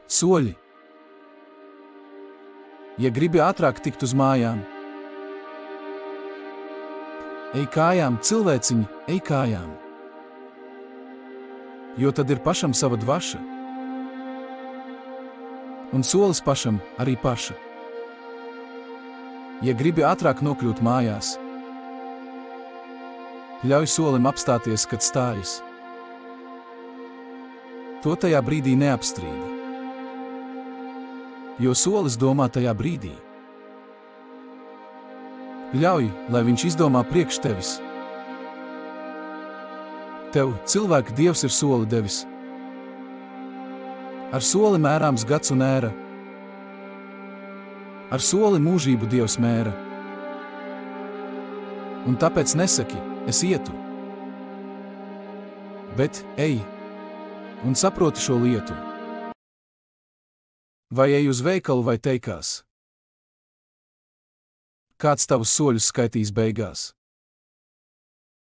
Soļi. Ja gribi ātrāk tikt uz mājām, ej kājām, cilvēciņi, ej kājām. Jo tad ir pašam sava dvaša. Un solis pašam arī paša. Ja gribi ātrāk nokļūt mājās, ļauj solim apstāties, kad stājas. To tajā brīdī neapstrīdi. Jo solis domā tajā brīdī. Ļauj, lai viņš izdomā priekš tevis. Tev, cilvēka Dievs, ir soli devis. Ar soli mērāms gads un ēra. Ar soli mūžību Dievs mēra. Un tāpēc nesaki, es ietu. Bet ej un saproti šo lietu. Vai ej uz veikalu vai teikās? Kāds tavus soļus skaitīs beigās?